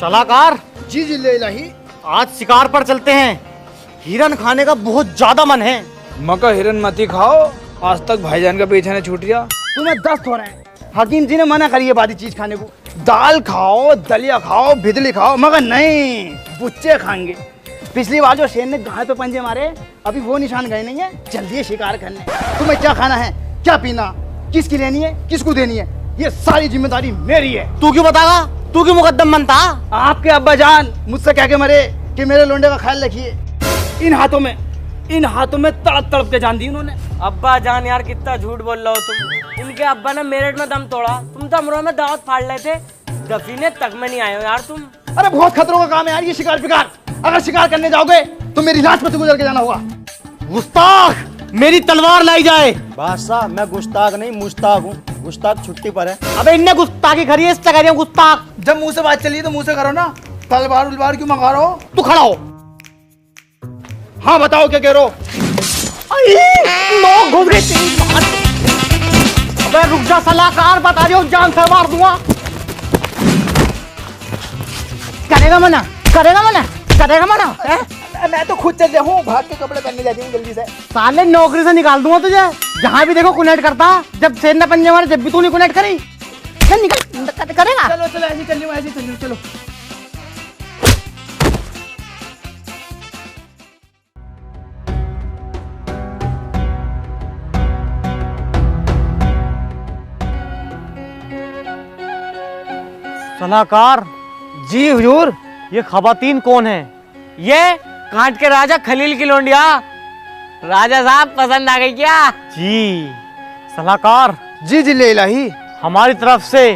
सलाहकार जी जी ले इलाही। आज शिकार पर चलते हैं। हिरन खाने का बहुत ज्यादा मन है। मका हिरन मती खाओ, आज तक भाईजान का पीछा नहीं छूट गया। तुम्हें दस्त हो रहे हैं। हकीम जी ने मना करी है बादी चीज खाने को। दाल खाओ, दलिया खाओ, भिदली खाओ, मगर नहीं, बुच्चे खाएंगे। पिछली बार जो शेर ने गाय पे पंजे मारे, अभी वो निशान गए नहीं है। जल्दी है शिकार करने। तुम्हें क्या खाना है, क्या पीना, किसकी लेनी है, किसको देनी है, ये सारी जिम्मेदारी मेरी है। तू क्यों बतागा? तू क्यों मुकद्दम बनता? आपके अब्बा जान मुझसे कह के मरे कि मेरे लोंडे का ख्याल रखिए। इन हाथों में तड़प तड़प के जान दी उन्होंने। अब्बा जान यार कितना झूठ बोल रहे हो तुम। इनके अब्बा ने मेरठ में दम तोड़ा, तुम तो अमरोह में दावत फाड़ रहे थे। दफीने तक में नहीं आए हो यार तुम। अरे बहुत खतरों का काम है यार ये शिकार फिकार। अगर शिकार करने जाओगे तो मेरी लाश पे गुजर के जाना होगा। गुस्ताख, मेरी तलवार लाई जाए। बादशाह मैं गुस्ताख नहीं मुश्ताक हूँ। गुस्ताख छुट्टी पर है। अबे इनने गुस्ताखी करी है, इससे कह रही हूं गुस्ताख। जब मुंह से बात चली तो मुंह से करो ना। तलवार उलवार क्यों मंगा रहे हो? तू खड़ा हो। हाँ बताओ क्या कह रहे हो? लोग घुस गए तेरी बात। अबे रुक जा सलाहकार, बता रही हूँ जान से मार दूंगा। करेगा मना, करेगा मना, करेगा मना है? मैं तो खुद चल रहा हूँ, भाग के कपड़े पहनने जाती हूँ जल्दी से। साले नौकरी से निकाल दूंगा तुझे। जहाँ भी देखो कुनेट करता। जब शेर ने पंजे मारे जब भी तू नहीं कुनेट करी। चल निकल, करेगा। चलो चलो ऐसे चल रही हूँ, चलो। सलाहकार जी हुजूर। ये खवातीन कौन है? ये कांट के राजा खलील की लोंडिया। राजा साहब पसंद आ गई क्या? जी सलाहकार, जी जी ले इलाही। हमारी तरफ से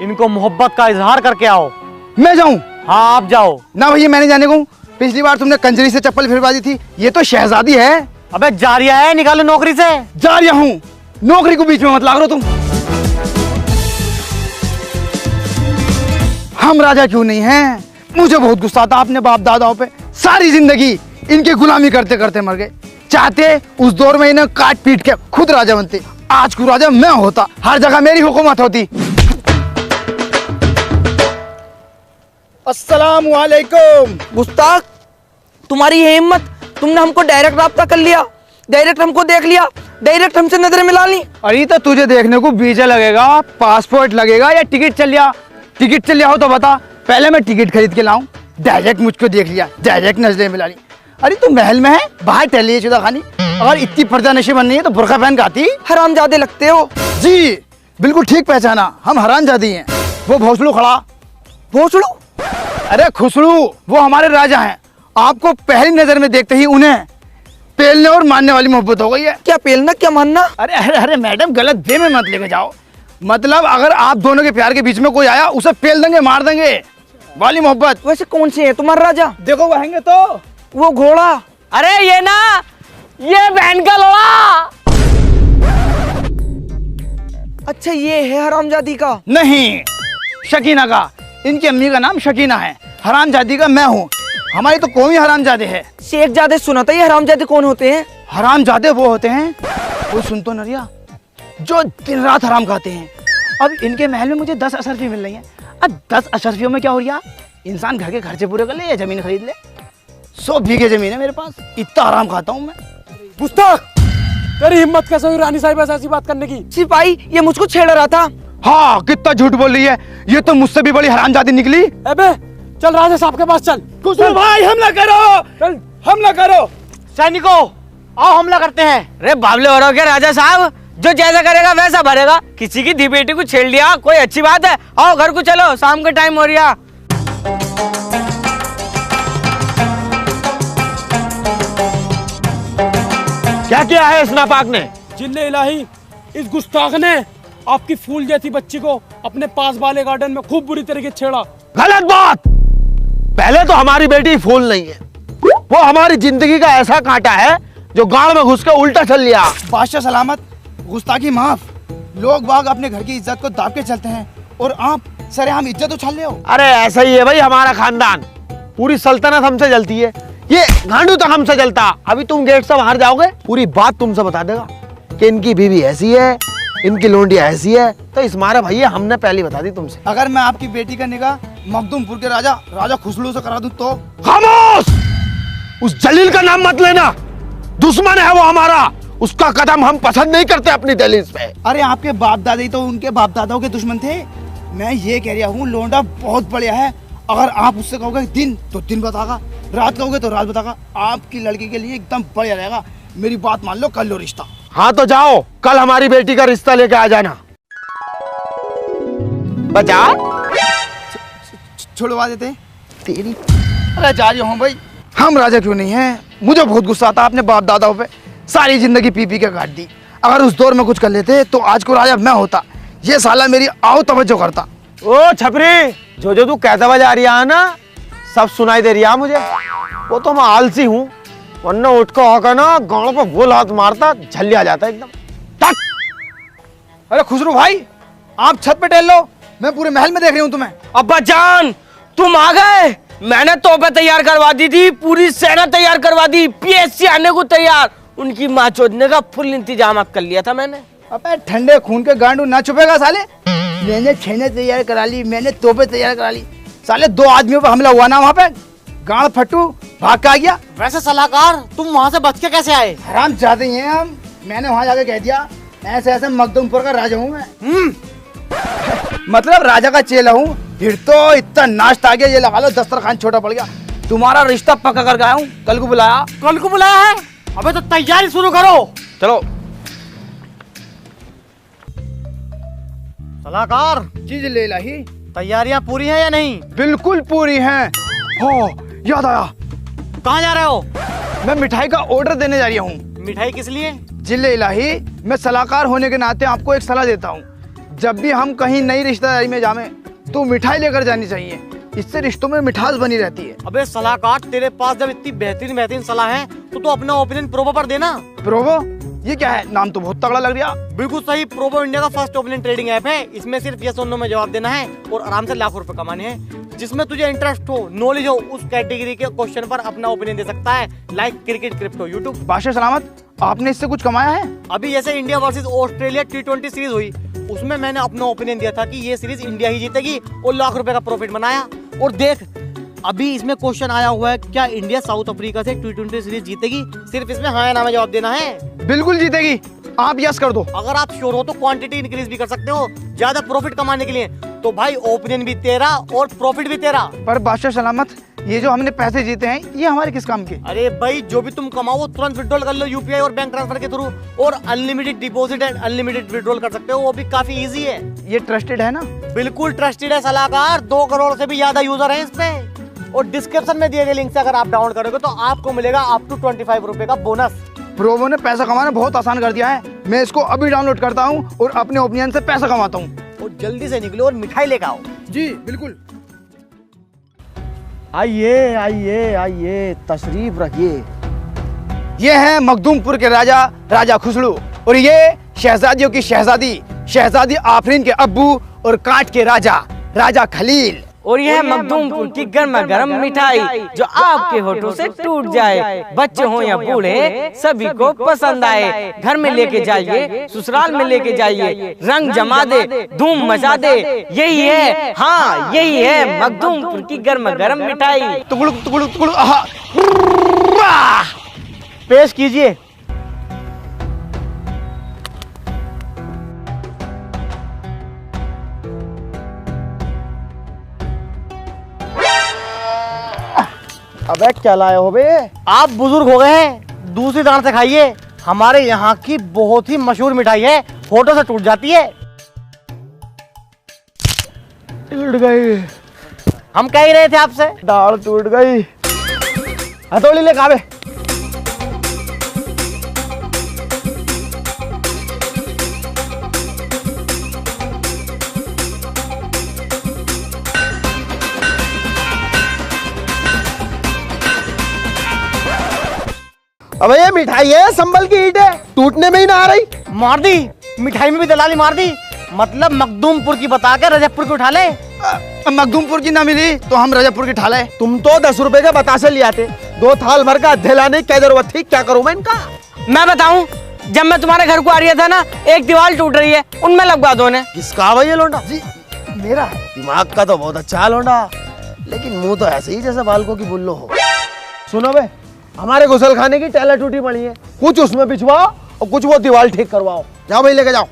इनको मोहब्बत का इजहार करके आओ। मैं जाऊँ? हाँ आप जाओ। ना भैया मैंने जाने को। पिछली बार तुमने कंजरी से चप्पल फिरवा दी थी, ये तो शहजादी है। अबे जारिया है, निकालो नौकरी से। जा रहा हूँ, नौकरी को बीच में मत लाग रहे हो तुम। हम राजा क्यों नहीं हैं? मुझे बहुत गुस्सा था अपने बाप दादाओं पे। सारी जिंदगी इनकी गुलामी करते करते मर गए। चाहते उस दौर में इन्हें काट पीट के खुद राजा बनते। आज को राजा मैं होता, हर जगह मेरी हुकूमत होती। अस्सलाम वालेकुम। गुस्ताख, तुम्हारी ये हिम्मत, तुमने हमको डायरेक्ट राब्ता कर लिया, डायरेक्ट हमको देख लिया, डायरेक्ट हमसे नजरें मिला ली। अरे तो तुझे देखने को वीजा लगेगा, पासपोर्ट लगेगा या टिकट चल लिया? टिकट चल लिया हो तो बता, पहले मैं टिकट खरीद के लाऊं। डायरेक्ट मुझको देख लिया, डायरेक्ट नजरें मिला ली। अरे तू महल में है, बाहर टहली है चुदा खानी। अगर इतनी पर्दा नशी बननी है तो बुर्का पहन के आती। हरामजादे लगते हो। जी बिल्कुल ठीक पहचाना, हम हरामजादी हैं। वो भोसड़ू खड़ा। भोसड़ू? अरे खुसड़ू, वो हमारे राजा हैं। आपको पहली नजर में देखते ही उन्हें पेलने और मारने वाली मोहब्बत हो गई है। क्या पेलना, क्या मानना? अरे अरे अरे मैडम, गलत वे में मत लेके जाओ। मतलब अगर आप दोनों के प्यार के बीच में कोई आया, उसे पेल देंगे, मार देंगे वाली मोहब्बत। वैसे कौन से है तुम्हारा राजा? देखो वहेंगे तो वो घोड़ा। अरे ये ना, ये बहन का लोड़ा। अच्छा ये है हरामजादी का? नहीं, शकीना का। इनकी अम्मी का नाम शकीना है, हरामजादी का मैं हूँ। हमारी तो कौम ही हरामजादे है। शेखजादे सुना था, ये हरामजादे कौन होते हैं? हरामजादे वो होते हैं, कोई सुन तो नरिया, जो दिन रात हराम खाते हैं। अब इनके महल में मुझे 10 अशरफी मिल रही हैं। अब 10 अशरफियों में क्या हो रहा? इंसान घर के खर्चे पूरे कर ले या जमीन खरीद ले। 100 बीघे जमीन है मेरे पास, इतना हराम खाता हूँ मैं। गुस्ताख, तेरी हिम्मत कैसे हुई रानी साहिब ऐसी बात करने की? सिपाही, ये मुझको छेड़ रहा था। हाँ कितना झूठ बोल रही है, ये तो मुझसे भी बड़ी हरामजादी निकली। अबे चल राजा साहब के पास चल। कुसुम भाई हमला करो, चल। हमला करो। सैनिकों आओ हमला करते हैं। अरे बाबले हो रहे हो क्या राजा साहब? जो जैसा करेगा वैसा भरेगा। किसी की धी बेटी को छेड़ लिया, कोई अच्छी बात है? आओ घर को चलो, शाम का टाइम हो रहा। क्या किया है इस नापाक ने? जिन्ने इलाही, इस गुस्ताख ने आपकी फूल जैसी बच्ची को अपने पास वाले गार्डन में खूब बुरी तरीके से छेड़ा। गलत बात। पहले तो हमारी बेटी फूल नहीं है, वो हमारी जिंदगी का ऐसा कांटा है जो गाड़ में घुस के उल्टा चल लिया। बादशाह सलामत, गुस्ताखी माफ। लोग बाग अपने घर की इज्जत को दाब के चलते हैं और आप सरेआम इज्जत उछाल रहे हो। अरे ऐसा ही है भाई हमारा खानदान, पूरी सल्तनत हमसे जलती है, ये गांडू तक हमसे जलता। अभी तुम गेट से बाहर जाओगे, पूरी बात तुमसे बता देगा कि इनकी बीवी ऐसी है, इनकी लोंडिया ऐसी है तो इस मारे भैया हमने पहले बता दी तुमसे। अगर मैं आपकी बेटी का निकाह मखदूमपुर के राजा राजा खुसलू से करा दूं तो? खामोश! उस जलील का नाम मत लेना, दुश्मन है वो हमारा। उसका कदम हम पसंद नहीं करते अपनी दहलीज पे। अरे आपके बाप दादा तो उनके बाप दादाओं के दुश्मन थे। मैं ये कह रहा हूँ लोंडा बहुत बढ़िया है। अगर आप उससे कहोगे दिन तो दिन बतागा, रात कहोगे तो रात बतागा। आपकी लड़की के लिए एकदम बढ़िया रहेगा। मेरी बात मान लो, कर लो रिश्ता। हाँ तो जाओ, कल हमारी बेटी का रिश्ता लेके आ जाना। बचा छुड़वा देते तेरी। अरे जा रही हूँ भाई, हम राजा क्यों नहीं हैं? मुझे बहुत गुस्सा आता अपने बाप दादाओं पे। सारी जिंदगी पी पी के काट दी। अगर उस दौर में कुछ कर लेते तो आज को राजा मैं होता। ये साला मेरी आओ तवज्जो करता। ओ छपरी, जो जो तू कहता हुआ जा रही है ना, सब सुनाई दे रही है मुझे। वो तो मैं आलसी हूँ, वरना उठ को होकर ना गाँव पे गोल हाथ मारता, झल्ली आ जाता एकदम। अरे खुसरू भाई, आप छत पे टहल लो, मैं पूरे महल में देख रही हूँ तुम्हें। अब्बा जान, तुम आ गए। मैंने तोपें तैयार करवा दी थी, पूरी सेना तैयार करवा दी, पीएससी आने को तैयार। उनकी माँ चोदने का फुल इंतजाम कर लिया था मैंने। अबे ठंडे खून के गांडू ना छुपेगा साले। मैंने छेने तैयार करा ली, मैंने तोपें तैयार करा ली। साले 2 आदमियों पर हमला हुआ ना वहाँ पे, गांड फट्टू भाग के आ गया। वैसे सलाहकार, तुम वहाँ से बच के कैसे आए? हराम जाते हैं हम। मैंने वहाँ जाके कह दिया ऐसे ऐसे मखदूमपुर का राजा हूँ मैं। मतलब राजा का चेला हूँ। फिर तो इतना नाश्ता आ गया, ये लगा लो दस्तरखान छोटा पड़ गया। तुम्हारा रिश्ता पक्का करके आया हूँ, कल को बुलाया। कल को बुलाया है? अबे तो तैयारी शुरू करो। चलो सलाहकार, चीज ले ला ही। तैयारियां पूरी हैं या नहीं? बिल्कुल पूरी हैं। हो याद आया, कहाँ जा रहे हो? मैं मिठाई का ऑर्डर देने जा रही हूँ। मिठाई किस लिए? जिले इलाही, मैं सलाहकार होने के नाते आपको एक सलाह देता हूँ। जब भी हम कहीं नई रिश्तेदारी में जावें तो मिठाई लेकर जानी चाहिए। इससे रिश्तों में मिठास बनी रहती है। अबे सलाहकार, तेरे पास जब इतनी बेहतरीन बेहतरीन सलाह है तो अपना ओपिनियन प्रोबो पर देना। प्रोबो? ये क्या है? नाम तो बहुत तगड़ा लग रहा। बिल्कुल सही, प्रोबो इंडिया का फर्स्ट ओपिनियन ट्रेडिंग ऐप है। इसमें सिर्फ यस और नो में जवाब देना है और आराम से लाखों रुपए कमाने हैं। जिसमें तुझे इंटरेस्ट हो, नॉलेज हो, उस कैटेगरी के क्वेश्चन पर अपना ओपिनियन दे सकता है। Like cricket, crypto, YouTube. बादशाह सलामत, आपने इससे कुछ कमाया है? अभी जैसे India versus Australia T20 series हुई, उसमें मैंने अपना ओपिनियन दिया था कि ये सीरीज इंडिया ही जीतेगी और लाख रुपए का प्रॉफिट बनाया। और देख, अभी इसमें क्वेश्चन आया हुआ है, क्या इंडिया साउथ अफ्रीका से T20 सीरीज जीतेगी? सिर्फ इसमें हाँ या ना में जवाब देना है। बिल्कुल जीतेगी, आप यस कर दो। अगर आप श्योर हो तो क्वांटिटी इंक्रीज भी कर सकते हो ज्यादा प्रॉफिट कमाने के लिए। तो भाई ओपिनियन भी तेरा और प्रॉफिट भी तेरा। पर बादशाह सलामत, ये जो हमने पैसे जीते हैं ये हमारे किस काम के? अरे भाई, जो भी तुम कमाओ वो तुरंत विड्रॉल कर लो यूपीआई और बैंक ट्रांसफर के थ्रू। और unlimited deposit and unlimited withdrawal कर सकते हो, वो भी काफी इजी है। ये ट्रस्टेड है ना? बिल्कुल ट्रस्टेड है सलाहकार। 2 करोड़ से भी ज्यादा यूजर है इस पे। और डिस्क्रिप्शन में दिए गए लिंक से अगर आप डाउनलोड करोगे तो आपको मिलेगा अप टू 25 रुपए का बोनस। प्रोबो ने पैसा कमाना बहुत आसान कर दिया है। मैं इसको अभी डाउनलोड करता हूँ और अपने ओपिनियन से पैसा कमाता हूँ। और जल्दी से निकलो और मिठाई लेकर आओ। जी बिल्कुल। आइए आइए आइए, तशरीफ रखिए। ये है मखदूमपुर के राजा राजा खुसरू, और ये शहजादियों की शहजादी शहजादी आफरीन के अब्बू और कांट के राजा राजा खलील। और यह मखदूमपुर की गर्मा गर्म मिठाई जो आपके होठों से टूट जाए। बच्चे हो या बूढ़े, सभी को पसंद आए। घर में लेके जाइए, ससुराल में लेके जाइए, रंग जमा दे, धूम मचा दे। यही है, हाँ यही है मखदूमपुर की गर्मा गर्म मिठाई। टुकड़ुक टुकड़ुक टुकड़ुक, आहा, पेश कीजिए। अबे क्या लाए हो बे? आप बुजुर्ग हो गए हैं, दूसरी दान से खाइए। हमारे यहाँ की बहुत ही मशहूर मिठाई है, फोटो से टूट जाती है। टूट गई, हम कह ही रहे थे आपसे। दाल टूट गई। हथौड़ी ले काबे। अबे ये मिठाई है, संभल की ईंट है, टूटने में ही ना आ रही। मार दी, मिठाई में भी दलाली मार दी। मतलब मखदूमपुर की बता के रजबपुर की उठा ले। मखदूमपुर की ना मिली तो हम रजबपुर की ठा ले। तुम तो 10 रुपए के बतासे ले आते, 2 थाल भर का अद्धे लाने की क्या जरूरत थी? क्या करूं मैं इनका? मैं बताऊं, जब मैं तुम्हारे घर को आ रहा था ना, एक दीवार टूट रही है, उनमें लगवा दो ने। किसका भाई ये लौंडा? जी मेरा है। दिमाग का तो बहुत अच्छा है लौंडा, लेकिन मुंह तो ऐसे ही जैसे बालकों की बुल्लो हो। सुनो बे, हमारे गुसल खाने की टैला टूटी पड़ी है, कुछ उसमें बिछवाओ और कुछ वो दीवार ठीक करवाओ। जाओ भाई लेके जाओ।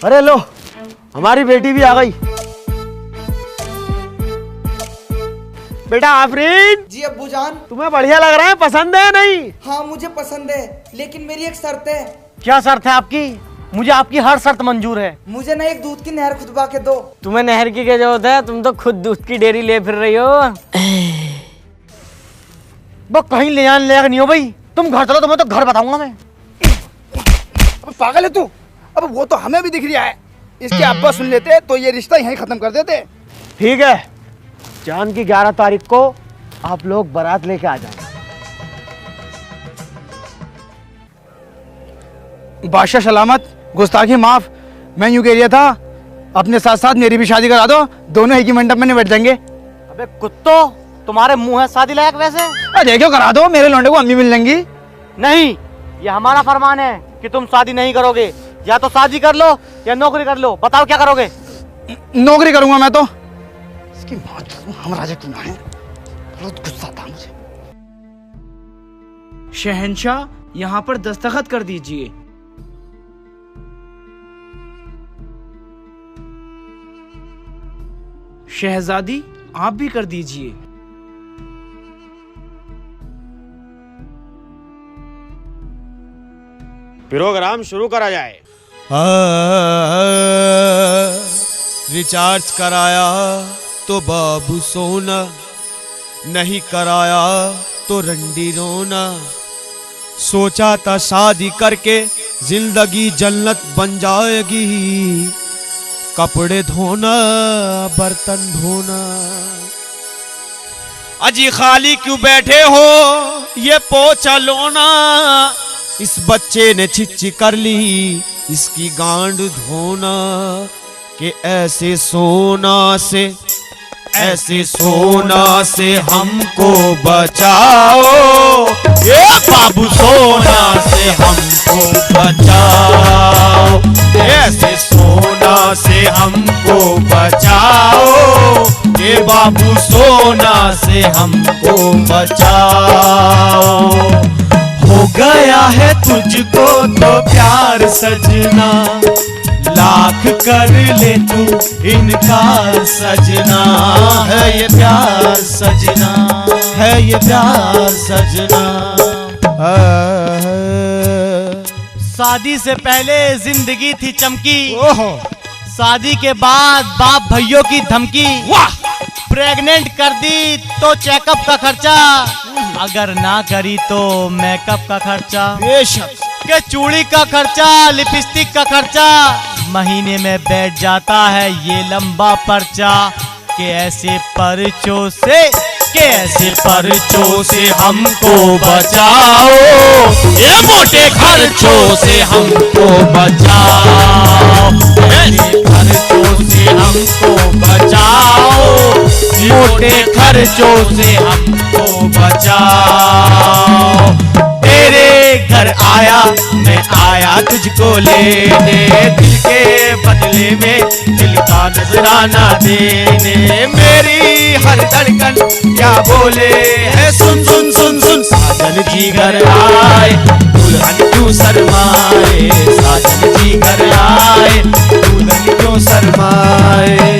अरे लो, हमारी बेटी भी आ गई। बेटा आफरीन, जी अब्बू जान। तुम्हें बढ़िया लग रहा है, पसंद है नहीं? हाँ मुझे पसंद है, लेकिन मेरी एक शर्त है। क्या शर्त है आपकी? मुझे आपकी हर शर्त मंजूर है। मुझे ना एक दूध की नहर खुदवा के दो। तुम्हें नहर की क्या जरूरत है, तुम तो खुद दूध की डेयरी ले फिर रही हो। वो कहीं ले जाने लायक नहीं हो भाई, तुम घर चलो, तुम्हें तो घर बताऊंगा मैं। अब पागल है तू? अब वो तो हमें भी दिख रहा है, इसके अब्बा सुन लेते तो ये रिश्ता यहीं खत्म कर देते। ठीक है, चांद की 11 तारीख को आप लोग बारात लेके आ जाओ। बादशाह सलामत, गुस्ताखी माफ। मैं यूं कह रहा था, अपने साथ साथ मेरी भी शादी करा दो, दोनों एक ही मंडप में बैठ जाएंगे। अबे कुत्तो, तुम्हारे मुंह है शादी लायक वैसे? अरे क्यों करा दो, मेरे लौंडे को अम्मी मिल जाएंगी। नहीं, ये हमारा फरमान है कि तुम शादी नहीं करोगे। या तो शादी कर लो या नौकरी कर लो, बताओ क्या करोगे? नौकरी करूंगा मैं तो। इसकी मौत हम राजा क्यों ना है, बहुत गुस्सा था मुझे। शहंशाह, यहाँ पर दस्तखत कर दीजिए। शहजादी, आप भी कर दीजिए। प्रोग्राम शुरू करा जाए। रिचार्ज कराया तो बाबू सोना, नहीं कराया तो रंडी रोना। सोचा था शादी करके जिंदगी जन्नत बन जाएगी, कपड़े धोना बर्तन धोना। अजी खाली क्यों बैठे हो, ये पोछा लोना। इस बच्चे ने छिच्ची कर ली, इसकी गांड धोना। कि ऐसे सोना से हमको बचाओ, ये बाबू सोना से हमको बचाओ। ऐसे सोना से हमको बचाओ, ये बाबू सोना से हमको बचाओ। हो गया है तुझको तो प्यार सजना, लाख कर ले तू इनकार सजना। है ये प्यार सजना, है ये प्यार सजना। शादी से पहले जिंदगी थी चमकी, शादी के बाद बाप भैयों की धमकी। वाह! प्रेग्नेंट कर दी तो चेकअप का खर्चा, अगर ना करी तो मेकअप का खर्चा। बेशक के चूड़ी का खर्चा, लिपस्टिक का खर्चा, महीने में बैठ जाता है ये लंबा पर्चा। के ऐसे पर्चों से हमको बचाओ, ये मोटे खर्चों से हमको बचाओ। ऐसे खर्चों से हमको बचाओ, मोटे खर्चों से हमको बचाओ। तेरे घर आया मैं आया तुझको लेने, दिल के बदले में दिल का नजराना देने। मेरी हर धड़कन क्या बोले है, सुन सुन सुन सुन। साजन जी घर आए दुल्हन क्यों शर्माए, साजन जी घर आए दुल्हन क्यों शर्माए।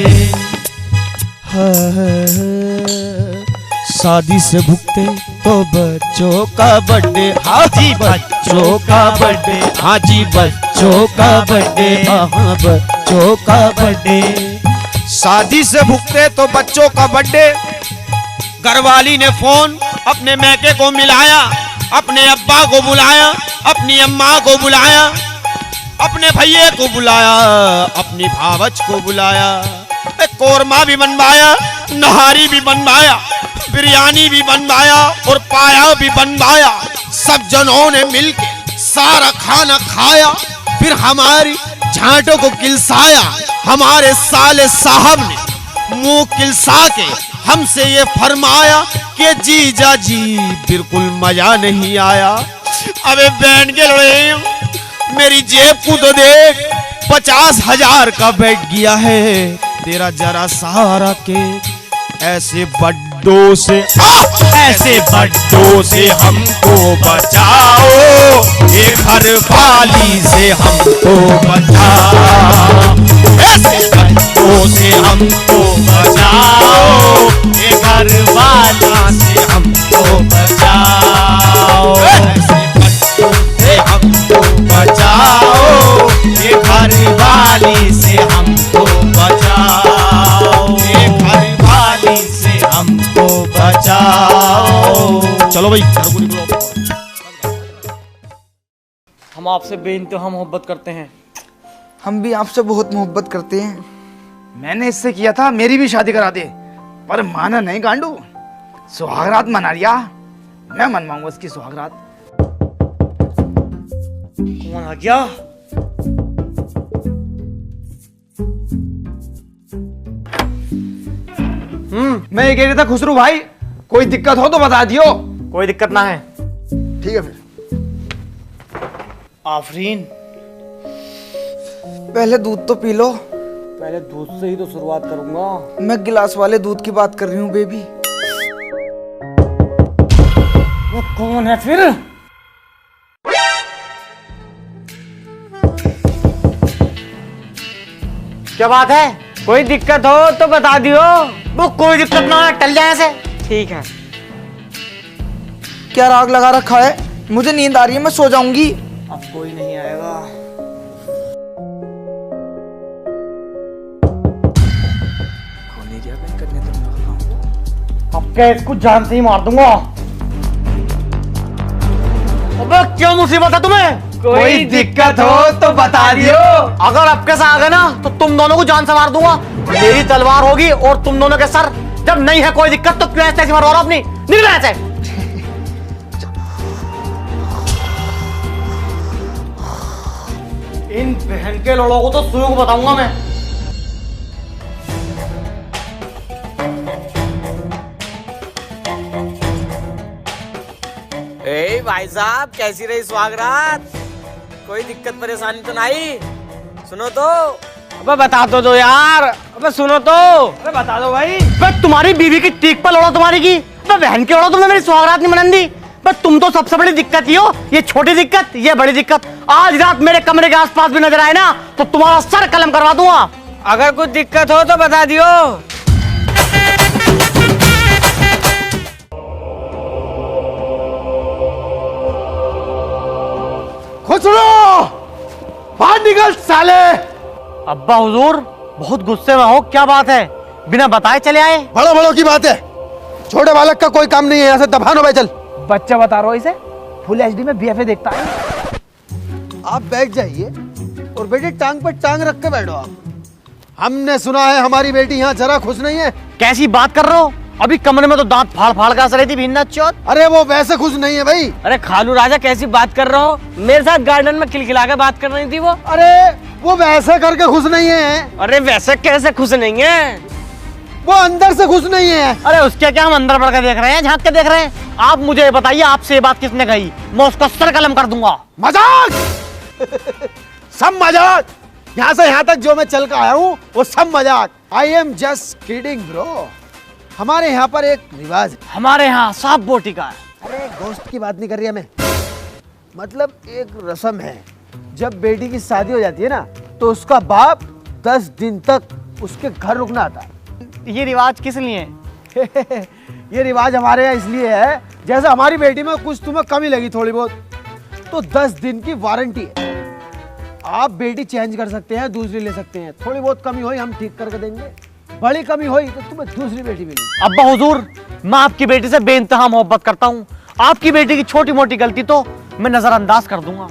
शादी से भुगते तो बच्चों का बर्थडे, हाँ जी बच्चों का बर्थडे, हाँ जी बच्चों का बर्थडे, हाँ बच्चों का बर्थडे। शादी से भुगते तो बच्चों का बर्थडे। घरवाली ने फोन अपने मैके को मिलाया, अपने अब्बा को बुलाया, अपनी अम्मा को बुलाया, अपने भैया को बुलाया, अपनी भावच को बुलाया। कोरमा भी बनवाया, नहारी भी बनवाया, बिरयानी भी बनवाया और पाया भी बनवाया। सब जनों ने मिलके सारा खाना खाया, फिर हमारी झांटों को किलसाया, हमारे साले साहब ने मुंह किलसा के हमसे ये फरमाया कि जीजा जी बिल्कुल मजा नहीं आया। अबे बैंड के लड़े मेरी जेब को तो देख, 50,000 का बैठ गया है तेरा जरा सहारा के। ऐसे बड्डों से ऐसे बड्डों से हमको बचाओ, ये घर वाली से हमको बचाओ। ऐसे बड्डों से हमको बचाओ, ये घर वाला से हमको बचाओ। ऐसे बड्डों से हमको बचाओ, ये घर वाली से हमको बचाओ। ये घर वाली से हमको बचाओ। चलो भाई घर को निकलो। हम आपसे बेइंतहा मोहब्बत करते हैं। हम भी आपसे बहुत मोहब्बत करते हैं। मैंने इससे किया था मेरी भी शादी करा दे, पर माना नहीं गांडू। सुहागरात मना लिया, मैं मनवाऊंगा उसकी सुहागरात। कौन आ गया? मैं ये कह रहा था खुसरू भाई, कोई दिक्कत हो तो बता दियो। कोई दिक्कत ना है। ठीक है फिर। आफरीन, पहले दूध तो पी लो। पहले दूध से ही तो शुरुआत करूंगा। मैं गिलास वाले दूध की बात कर रही हूँ बेबी। वो कौन है फिर? क्या बात है? कोई दिक्कत हो तो बता दियो। वो कोई दिक्कत ना है, टल जाए ऐसे। ठीक है। क्या राग लगा रखा है? मुझे नींद आ रही है, मैं सो जाऊंगी। अब कोई नहीं आएगा। अब क्या इसको जान से ही मार दूंगा। अबे क्या मुसीबत है तुम्हें? कोई दिक्कत हो तो बता दियो। अगर आपके साथ आ गए ना तो तुम दोनों को जान से मार दूंगा। मेरी तलवार होगी और तुम दोनों के सर। जब नहीं है कोई दिक्कत तो क्यों ऐसे मारो अपनी? निकल ऐसे। इन बहन के लोगों को तो सुई को बताऊंगा मैं। ए भाई साहब, कैसी रही सुहागरात? कोई दिक्कत परेशानी तो नहीं? सुनो तो। अबे बता तो दो यार। अबे सुनो तो। अरे बता दो भाई। बस तुम्हारी बीवी की टीक पर लोड़ा तुम्हारी की। बस बहन के लोड़ा तुमने मेरी सुहागरात नहीं मनन दी। बस तुम तो सबसे बड़ी दिक्कत ही हो। ये छोटी दिक्कत, ये बड़ी दिक्कत। आज रात मेरे कमरे के आसपास भी नजर आए ना तो तुम्हारा सर कलम करवा दूंगा। अगर कुछ दिक्कत हो तो बता दियो। खुसरो, बाहर निकल साले। अब्बा हुजूर, बहुत गुस्से में हो, क्या बात है? बिना बताए चले आए? बड़ों बड़ों की बात है, छोटे बालक का कोई काम नहीं है। यहाँ से दफानो भाई, चल। बच्चा बता रहा हो इसे, फुल एचडी में बीएफए देखता है। आप बैठ जाइए और बेटी टांग पर टांग रख के बैठो आप। हमने सुना है हमारी बेटी यहाँ जरा खुश नहीं है। कैसी बात कर रहे हो? अभी कमरे में तो दांत फाड़ फाड़ कर हंस रही थी भिन्ना चौथ। अरे वो वैसे खुश नहीं है भाई। अरे खालू राजा, कैसी बात कर रहे हो? मेरे साथ गार्डन में खिलखिला के बात कर रही थी वो। अरे वो वैसे करके खुश नहीं है। अरे वैसे कैसे खुश नहीं है? वो अंदर से खुश नहीं है। अरे उसके क्या, हम अंदर बढ़ के देख रहे हैं, झांक के देख रहे हैं। आप मुझे ये बताइए, आपसे ये बात किसने कही? मैं उसका सर कलम कर दूंगा। मजाक सब मजाक। यहाँ से यहाँ तक जो मैं चल कर आया हूँ वो सब मजाक। I am just kidding bro. हमारे यहाँ पर एक रिवाज है। हमारे यहाँ सांप बोटी का है। अरे गोश्त की बात नहीं कर रही है मैं, मतलब एक रस्म है। जब बेटी की शादी हो जाती है ना तो उसका बाप 10 दिन तक उसके घर रुकना आता है। ये रिवाज किस लिए है? ये रिवाज हमारे यहाँ इसलिए है, जैसे हमारी बेटी में कुछ तुम्हें कमी लगी थोड़ी बहुत तो 10 दिन की वारंटी है। आप बेटी चेंज कर सकते हैं, दूसरी ले सकते हैं। थोड़ी बहुत कमी हुई हम ठीक करके देंगे, बड़ी कमी हुई तो तुम्हें दूसरी बेटी मिलेगी। अब्बा हुजूर, मैं आपकी बेटी से बेइंतहा मोहब्बत करता हूँ। आपकी बेटी की छोटी मोटी गलती तो मैं नजरअंदाज कर दूंगा।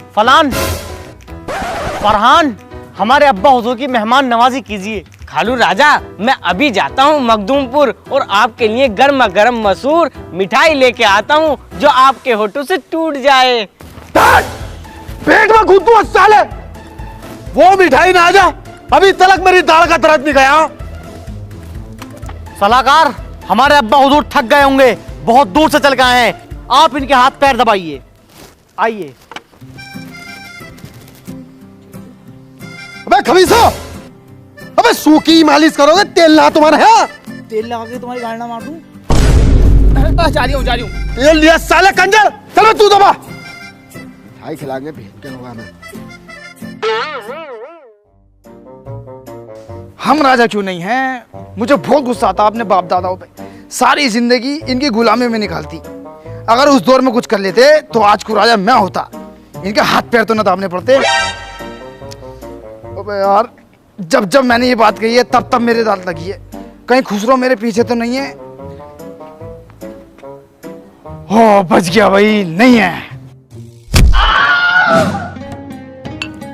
फरहान, हमारे अब्बा हुजूर की मेहमान नवाजी कीजिए। खालू राजा, मैं अभी जाता हूँ मखदूमपुर और आपके लिए गर्मा गर्म मसूर मिठाई लेके आता हूँ जो आपके होठों से टूट जाए। पेट में घुस साले, वो मिठाई ना आ जा अभी तलक मेरी दाल का दर्द नहीं गया। सलाहकार, हमारे अब्बा हुजूर थक गए होंगे, बहुत दूर से चल के आए हैं। आप इनके हाथ पैर दबाइए। आइए। अबे खबीसा, अबे सूखी मालिश करोगे, तेल ला तुम्हारे यहाँ। तेल लगा के तुम्हारी गाड़ी ना मार दूं। जा रही हूँ। तेल लिया साले कंजर, चलो तू दबा। मिठाई खिलाएंगे भेंट के होगा हमें। हम राजा क्यों नहीं हैं? मुझे बहुत गुस्सा आता अपने बाप दादाओं पे। सारी जिंदगी इनकी गुलामी में निकालती। अगर उस दौर में कुछ कर लेते तो आज को राजा मैं होता। इनके हाथ पैर तो न दाबने पड़ते। अबे यार, जब जब मैंने ये बात कही है तब तब मेरे दांत लगी है। कहीं खुसरो मेरे पीछे तो नहीं है? हो, बच गया भाई, नहीं है।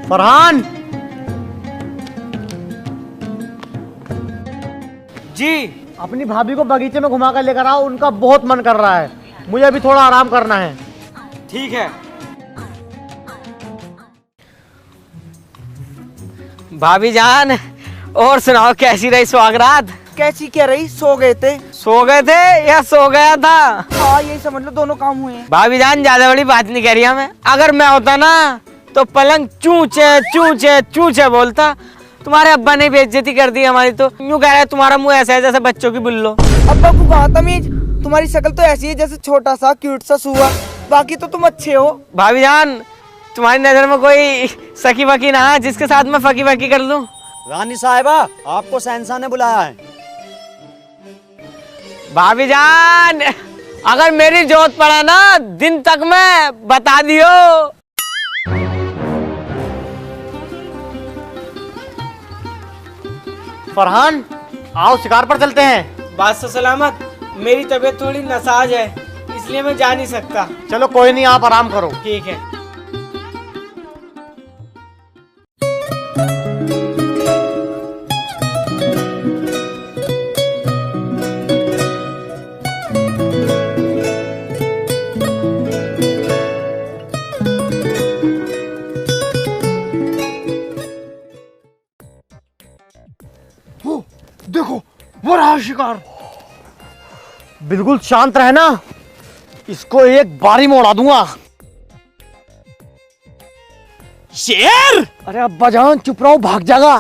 फरहान जी। अपनी भाभी को बगीचे में घुमा कर लेकर आओ, उनका बहुत मन कर रहा है। मुझे अभी थोड़ा आराम करना है। ठीक है। भाभी जान, और सुनाओ कैसी रही सुहागरात? कैसी क्या रही? सो गए थे? सो गए थे या सो गया था? हाँ, यही समझ लो, दोनों काम हुए हैं। भाभी जान, ज्यादा बड़ी बात नहीं कह रही मैं। अगर मैं होता ना तो पलंग चूचे चूचे चूचे बोलता। तुम्हारे अब्बा ने बेइज्जती कर दी हमारी, तो यूं कह रहा है तुम्हारा मुंह ऐसा है जैसे बच्चों की बुल्लो। अब्बा को कहा तमीज, तुम्हारी शक्ल तो ऐसी है जैसे छोटा सा क्यूट सा सुअर। बाकी तो तुम अच्छे हो। भाभी जान, तुम्हारी नजर में कोई सखी वकी ना है जिसके साथ मैं फकी वकी कर लूं? रानी साहिबा, आपको शहंशाह ने बुलाया है। भाभी जान, अगर मेरी जोत पड़ा ना दिन तक में बता दियो। फरहान, आओ शिकार पर चलते हैं। बात से सलामत, मेरी तबीयत थोड़ी नासाज है, इसलिए मैं जा नहीं सकता। चलो कोई नहीं, आप आराम करो। ठीक है। देखो, वो रहा शिकार। बिल्कुल शांत रहना, इसको एक बारी में उड़ा दूंगा। शेर! अरे अब्बा जान चुप रहो, भाग जाएगा।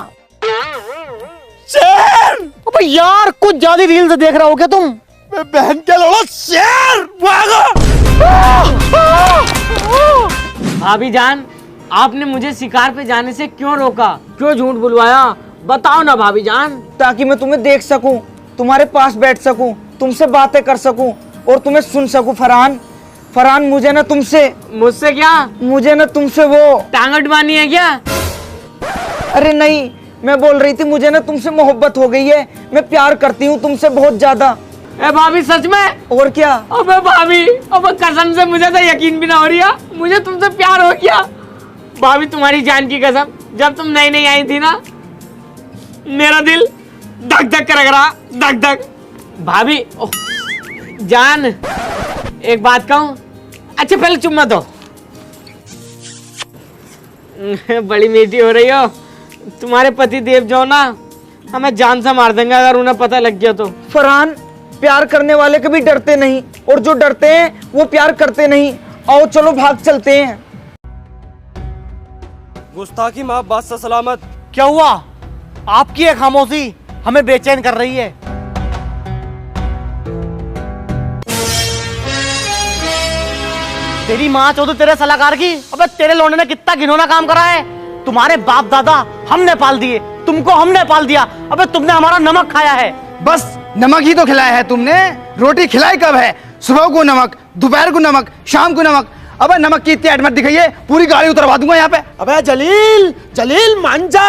शेर! अबे यार, कुछ ज्यादा रील्स देख रहे हो क्या तुम? बहन के लोड़ा, शेर भागो। भाभी जान, आपने मुझे शिकार पे जाने से क्यों रोका? क्यों झूठ बुलवाया? बताओ ना भाभी जान। ताकि मैं तुम्हें देख सकूं, तुम्हारे पास बैठ सकूं, तुमसे बातें कर सकूं और तुम्हें सुन सकूं। फरहान, मुझे ना तुमसे। मुझसे क्या? मुझे ना तुमसे वो टांगट बानी है क्या? अरे नहीं, मैं बोल रही थी मुझे ना तुमसे मोहब्बत हो गई है। मैं प्यार करती हूँ तुमसे बहुत ज्यादा। ए भाभी, सच में? और क्या? अबे भाभी, अबे कसम से मुझे तो यकीन भी ना हो रहा, मुझे तुमसे प्यार हो गया। भाभी, तुम्हारी जान की कसम, जब तुम नई नई आई थी ना, मेरा दिल धक धक कर रहा, धक धक। भाभी जान, एक बात कहूं? अच्छा पहले चुम्मा दो। बड़ी मीठी हो रही हो। तुम्हारे पति देव जो ना, हमें जान से मार देंगे अगर उन्हें पता लग गया तो। फरहान, प्यार करने वाले कभी डरते नहीं, और जो डरते हैं वो प्यार करते नहीं। आओ चलो भाग चलते हैं। गुस्ताखी माफ, बात से सलामत। क्या हुआ? आपकी एक खामोशी हमें बेचैन कर रही है। तेरी माँ चौधरी तेरे सलाहकार की। अबे तेरे लौंडे ने कितना घिनौना काम करा है। तुम्हारे बाप दादा हमने पाल दिए, तुमको हमने पाल दिया। अबे तुमने हमारा नमक खाया है। बस नमक ही तो खिलाया है तुमने। रोटी खिलाई कब है? सुबह को नमक, दोपहर को नमक, शाम को नमक। अबे नमक की इतनी ऐड मत दिखाइए, पूरी गाड़ी उतरवा दूंगा यहाँ पे। अबे जलील मान जा,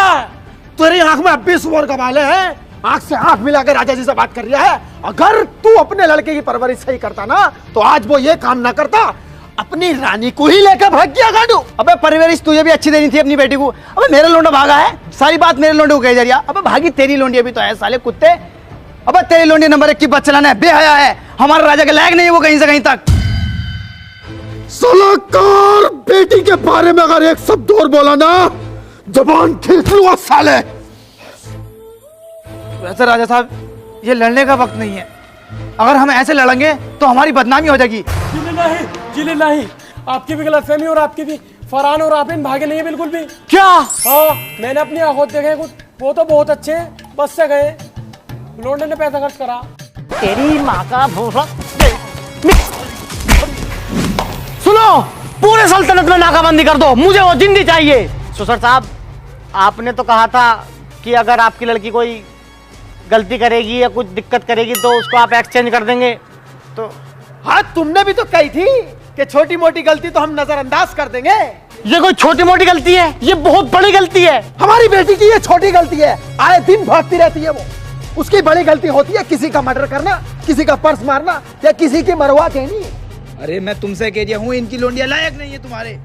तेरी आंख में अब भी सुअर का बाल है। आंख से आंख मिला के राजा जी से बात कर रहा है। अगर तू अपने लड़के की परवरिश सही करता ना, तो आज वो ये काम ना करता, अपनी रानी को ही लेकर भाग गया गाड़ू। अबे परवरिश तुझे भी अच्छी देनी थी अपनी बेटी को। अबे मेरा लोंडा भागा है, सारी बात मेरे लोंडे को कही जा रही है। अबे भागी तेरी लोंडी अभी तो है साले कुत्ते। अबे तेरी लोंडी नंबर 1 की बस चलाना है, बेहया है, हमारे राजा के लायक नहीं है वो कहीं से कहीं तक। सलाहकार, बेटी के बारे में अगर एक शब्द और बोला ना, जबान खींच लूंगा साले। वैसे राजा साहब, ये लड़ने का वक्त नहीं है। अगर हम ऐसे लड़ेंगे तो हमारी बदनामी हो जाएगी। जिले नहीं, आपकी भी गलतफहमी और आपकी भी। फरहान और आफरीन भागे नहीं है बिल्कुल भी। क्या? हाँ, मैंने अपनी आंखों देखे कुछ, वो तो बहुत अच्छे हैं, बस से गए, लौंडे ने पैसा खर्च करा। तेरी माँ का भूसा। सुनो, पूरे सल्तनत में नाकाबंदी कर दो, मुझे वो जिंदी चाहिए। सुसर साहब, आपने तो कहा था कि अगर आपकी लड़की कोई गलती करेगी या कुछ दिक्कत करेगी तो उसको आप एक्सचेंज कर देंगे। तो हाँ, तुमने भी तो कही थी कि छोटी मोटी गलती तो हम नजरअंदाज कर देंगे। ये कोई छोटी मोटी गलती है? ये बहुत बड़ी गलती है। हमारी बेटी की ये छोटी गलती है, आए दिन भागती रहती है वो। उसकी बड़ी गलती होती है किसी का मर्डर करना, किसी का पर्स मारना या किसी की मरवा कहनी। अरे मैं तुमसे कह दिया हूँ, इनकी लोंडिया लायक नहीं है तुम्हारे।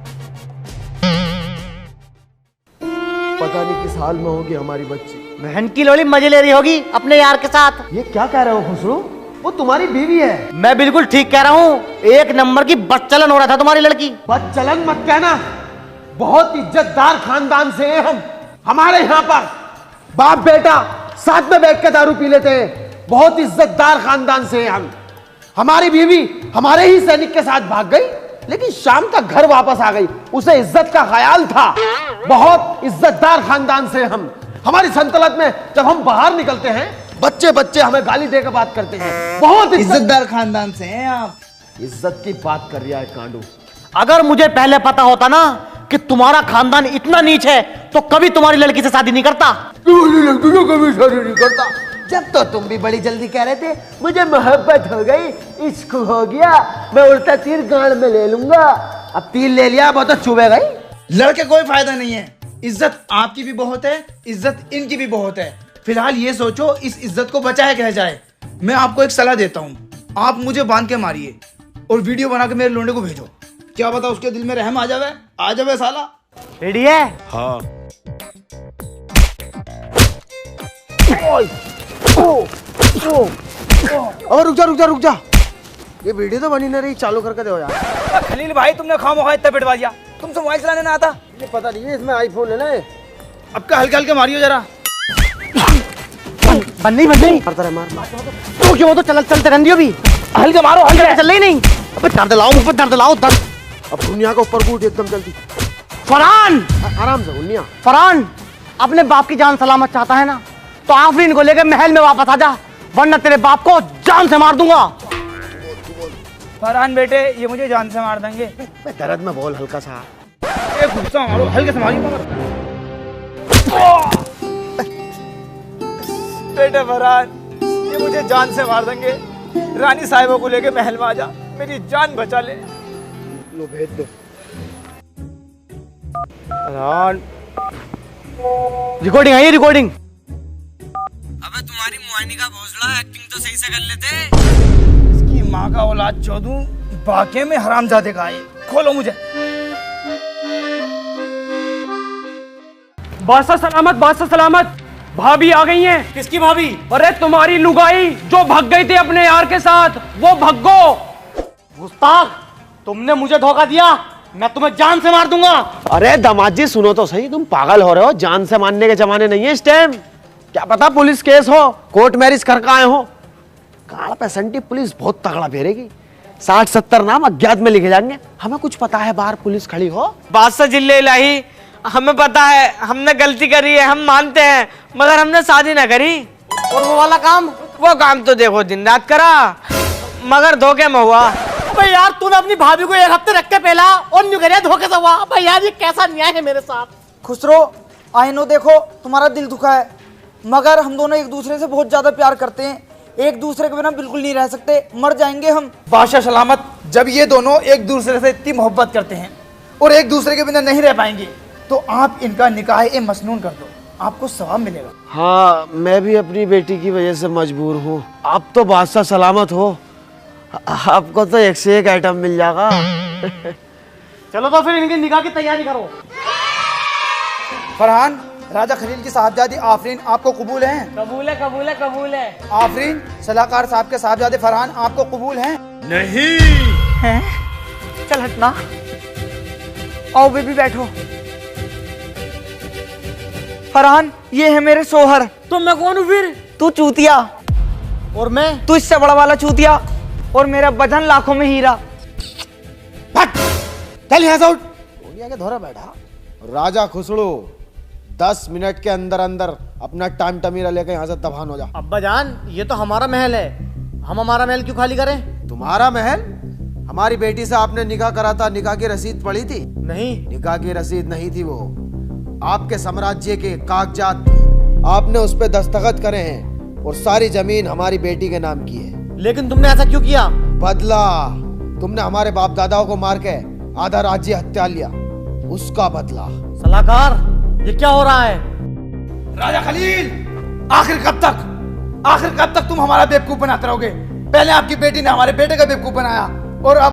पता नहीं किस हाल में होगी हमारी बच्ची। बहन की लोली मजे ले रही होगी अपने यार के साथ। ये क्या कह रहे हो खुसरो? वो तुम्हारी बीवी है। मैं बिल्कुल ठीक कह रहा हूँ, एक नंबर की बदचलन हो रहा था तुम्हारी लड़की। बदचलन मत कहना, बहुत इज्जतदार खानदान से हैं हम। हमारे यहाँ पर बाप बेटा साथ में बैठ के दारू पी लेते हैं। बहुत इज्जतदार खानदान से हैं हम। हमारी बीवी हमारे ही सैनिक के साथ भाग गई, लेकिन शाम तक घर वापस आ गई। उसे इज्जत का ख्याल था। बहुत इज्जतदार खानदान से हम। हमारी सल्तनत में जब हम बाहर निकलते हैं, बच्चे बच्चे हमें गाली देकर बात करते हैं। बहुत इज्जतदार खानदान से हैं आप। इज्जत की बात कर रहा है कांडू। अगर मुझे पहले पता होता ना कि तुम्हारा खानदान इतना नीच है तो कभी तुम्हारी लड़की से शादी नहीं करता। कभी शादी नहीं करता। जब तो तुम भी बड़ी जल्दी कह रहे थे मुझे मोहब्बत हो गई, इश्क हो गया, मैं उल्टा तीर गांड में ले लूंगा। अब तीर ले लिया, बहुत तो चुभे गई। लड़के कोई फायदा नहीं है। इज्जत आपकी भी बहुत है, इज्जत इनकी भी बहुत है। फिलहाल ये सोचो इस इज्जत को बचाया क्या जाए। मैं आपको एक सलाह देता हूँ, आप मुझे बांध के मारिए और वीडियो बना के मेरे लोंडे को भेजो। क्या पता उसके दिल में रहम आ जावे साला। रेडी है? हाँ। और रुक जा। ये वीडियो तो बनी नहीं रही, चालू करके दो यार। खलील भाई, तुमने खामोखा इतना पिटवा दिया। तुमसे मोबाइल चलाने ना आता? पता नहीं है, इसमें आईफोन है ना। अब का हल्के हल्के मारियो जरा। बन नहीं मारता रहे, मार। तो क्यों, वो तो चलते रहने दियो भी। हल्के मारो, हल्के। चल रही नहीं। अबे दर्द लाओ, मुझ पर दर्द लाओ, दर्द। अब दुनिया को ऊपर कूद एकदम जल्दी। फरहान, आराम से उन्निया। फरहान अपने बाप की जान सलामत चाहता है ना, तो आफरीन को लेकर महल में वापस आ जा, वरना तेरे बाप को जान से मार दूंगा। फरहान बेटे, ये मुझे जान से मार देंगे। दर्द में बोल हल्का सा। गुस्सा मारो, हल्के से मारियो मगर। बेटे फरहान, ये मुझे जान से मार देंगे। रानी साहिबा को लेके महल में आ जा, मेरी जान बचा ले। लो भेज दो। फरहान, रिकॉर्डिंग है, रिकॉर्डिंग। अबे तुम्हारी मुआइनी का भोसड़ा, एक्टिंग तो सही से कर लेते। इसकी माँ का औलाद चौधू, बाके में हरामजादे का है। खोलो मुझे। बादशाह सलामत, बादशाह सलामत। भाभी आ गई हैं। किसकी भाभी? अरे तुम्हारी लुगाई जो भाग गई थी अपने यार के साथ, वो भग्गो। गुस्ताख, तुमने मुझे धोखा दिया, मैं तुम्हें जान से मार दूंगा। अरे दामाद जी सुनो तो सही, तुम पागल हो रहे हो। जान से मारने के जमाने नहीं है इस टाइम। क्या पता पुलिस केस हो, कोर्ट मैरिज करके आए हो। काला पैसेंटी पुलिस बहुत तगड़ा फेरेगी। 60-70 नाम अज्ञात में लिखे जाएंगे। हमें कुछ पता है बाहर पुलिस खड़ी हो। बादशाह जिले इलाही, हमें पता है हमने गलती करी है, हम मानते हैं, मगर हमने शादी ना करी। और वो वाला काम? वो काम तो देखो दिन रात करा, मगर धोखे में हुआ। अबे यार, तूने अपनी भाभी को एक हफ्ते रख के पहला और न्यू करिया धोखे से हुआ। अबे यार, ये कैसा न्याय है मेरे साथ? खुसरो, आई नो, देखो तुम्हारा दिल दुखा है, मगर हम दोनों एक दूसरे से बहुत ज्यादा प्यार करते हैं। एक दूसरे के बिना बिल्कुल नहीं रह सकते, मर जाएंगे हम। बादशाह सलामत, जब ये दोनों एक दूसरे से इतनी मोहब्बत करते हैं और एक दूसरे के बिना नहीं रह पाएंगे, तो आप इनका निकाह ए मसनून कर दो, आपको सवाब मिलेगा। हाँ, मैं भी अपनी बेटी की वजह से मजबूर हूँ। आप तो बादशाह सलामत हो, आपको तो एक से एक आइटम मिल जाएगा। चलो तो फिर इनकी निकाह की तैयारी करो। फरहान, राजा खलील की साहबजादी आफरीन आपको कबूल हैं? कबूल है, कबूल है, कबूल है। आफरीन, सलाहकार साहब के साहबजादे फरहान आपको कबूल हैं? नहीं। हैं? चल हटना। आओ बेबी, बैठो। फरहान, ये है मेरे सोहर। तो मैं कौन हूँ फिर? तू चूतिया, और मैं तू इससे बड़ा वाला चूतिया, और मेरा वजन लाखों में हीरा। चल यहाँ से उठ। के धोरा बैठा राजा खुसड़ो, 10 मिनट के अंदर अंदर अपना टाइम टमीरा लेकर यहाँ से तबाह हो जा। अब्बा जान, ये तो हमारा महल है, हम हमारा महल क्यों खाली करें? तुम्हारा महल? हमारी बेटी से आपने निकाह करा था, निकाह की रसीद पड़ी थी? नहीं, निकाह की रसीद नहीं थी, वो आपके साम्राज्य के कागजात थे। आपने उस पे दस्तखत करे हैं और सारी जमीन हमारी बेटी के नाम की है। लेकिन तुमने ऐसा क्यों किया? बदला, तुमने हमारे बाप दादाओं को मार के आधा राज्य हत्या लिया, उसका बदला। सलाहकार, ये क्या हो रहा है? राजा खलील, आखिर कब तक तुम हमारा बेवकूफ बनाते रहोगे? पहले आपकी बेटी ने हमारे बेटे का बेवकूफ बनाया और अब